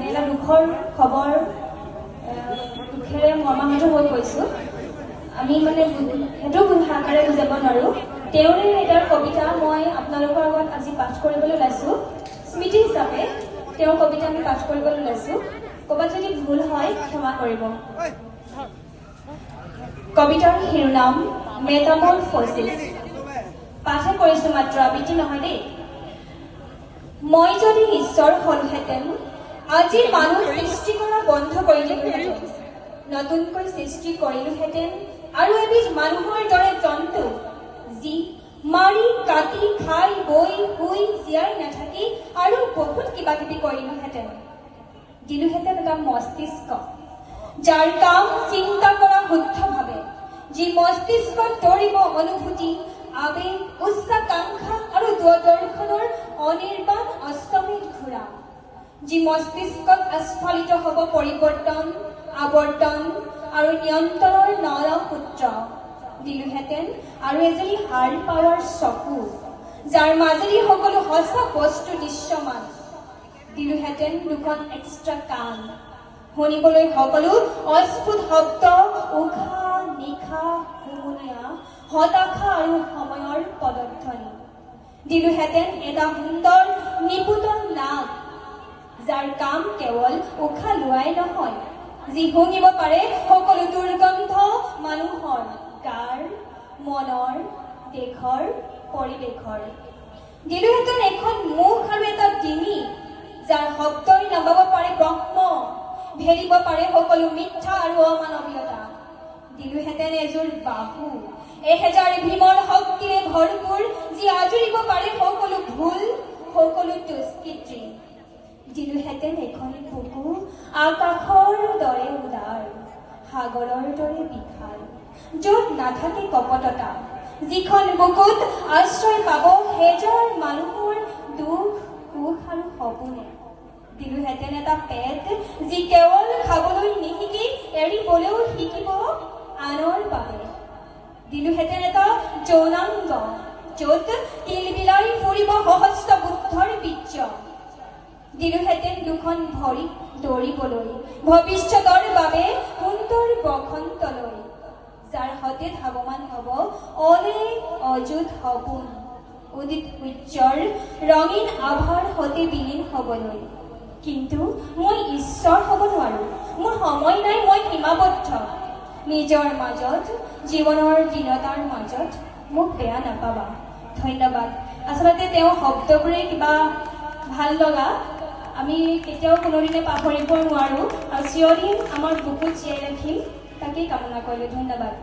এটা দুখৰ খবৰ দুখেৰে মৰ্মাহত হৈ কৈছোঁ আমি মানে সেইটো ভাষাৰে বুজাব নোৱাৰোঁ তেওঁৰে এটাৰ কবিতা মই আপোনালোকৰ আগত আজি পাঠ কৰিবলৈ ওলাইছোঁ স্মৃতি হিচাপে তেওঁৰ কবিতা আমি পাঠ কৰিবলৈ ওলাইছোঁ ক'ৰবাত যদি ভুল হয় ক্ষমা কৰিব কবিতাৰ শিৰোনাম মেটামৰফ'চিছ পাঠে কৰিছোঁ মাত্ৰ আবৃত্তি নহয় দেই মই যদি ঈশ্বৰ হলোহেঁতেন আজি মানুহ সৃষ্টি কৰা বন্ধ কৰিলোহেঁতেন নতুনকৈ সৃষ্টি কৰিলোহেঁতেন আৰু এবিধ মানুহৰ দৰে জন্তু যি মাৰি কাটি খাই বৈ শুই জীয়াই নাথাকি আৰু বহুত কিবা কিবি কৰিলোহেঁতেন দিলোহেঁতেন এটা মস্তিষ্ক যাৰ কাম চিন্তা কৰা শুদ্ধভাৱে যি মস্তিষ্কত দৌৰিব অনুভূতি আবেগ উচ্চাকাংক্ষা আৰু দূৰদৰ্শনৰ অনিৰ্বাণ অস্তমিত ঘোঁৰা যি মস্তিষ্কত আস্ফালিত হ'ব পৰিৱৰ্তন আৱৰ্তন আৰু নিয়ন্ত্ৰণৰ নলসূত্ৰ দিলোহেঁতেন আৰু এজনী হাড় পাৱাৰ চকু যাৰ মাজেদি সকলো সঁচা বস্তু দৃশ্যমান দিলোহেঁতেন দুখন এক্সট্ৰা কাণ শুনিবলৈ সকলো অস্ফুট শব্দ উশাহ নিশাহ হুমুনিয়া হতাশা আৰু সময়ৰ পদধ্বনি দিলোহেঁতেন এটা সুন্দৰ নিপুতল নাক যাৰ কাম কেৱল উশাহ লোৱাই নহয় যি শুঙিব পাৰে সকলো দুৰ্গন্ধ মানুহৰ গাৰ মনৰ দেশৰ পৰিৱেশৰ দিলোহেঁতেন এখন মুখ আৰু এটা ডিঙি যাৰ শব্দই নামাব পাৰে ব্ৰহ্ম ভেলিব পাৰে সকলো মিথ্যা আৰু অমানৱীয়তা দিলোহেঁতেন এযোৰ বাহু এহেজাৰ ভীমৰ শক্তিৰে ভৰপূৰ যি আজৰিব পাৰে সকলো ভুল সকলো দুষ্কৃতি দিলোহেঁতেন এখন বুকু আকাশৰ দৰে উদাৰ সাগৰৰ দৰে বিশাল য'ত নাথাকে কপটতা যিখন বুকুত আশ্ৰয় পাব হেজাৰ মানুহৰ দুখ সুখ আৰু সপোনে দিলোহেঁতেন এটা পেট যি কেৱল খাবলৈ নিশিকি এৰিবলৈও শিকিব আনৰ বাবে দিলোহেঁতেন এটা যৌনাংগ য'ত তিলবিলাই ফুৰিব সহস্ৰ বুদ্ধৰ বীৰ্য দিলোহেঁতেন দুখন ভৰি দৌৰিবলৈ ভৱিষ্যতৰ বাবে সুন্দৰ বসন্তলৈ যাৰ সতে ধাৱমান হ'ব অনেক অযুত সপোন উদিত সূৰ্যৰ ৰঙীন আভাৰ সতে বিলীন হ'বলৈ কিন্তু মই ঈশ্বৰ হ'ব নোৱাৰোঁ মোৰ সময় নাই মই সীমাবদ্ধ নিজৰ মাজত জীৱনৰ দীনতাৰ মাজত মোক বেয়া নাপাবা ধন্যবাদ আচলতে তেওঁ শব্দবোৰে কিবা ভাল লগা আমি কেতিয়াও কোনোদিনে পাহৰিব নোৱাৰোঁ আৰু চিৰদিন আমাৰ বুকুত জীয়াই ৰাখিম তাকেই কামনা কৰিলোঁ ধন্যবাদ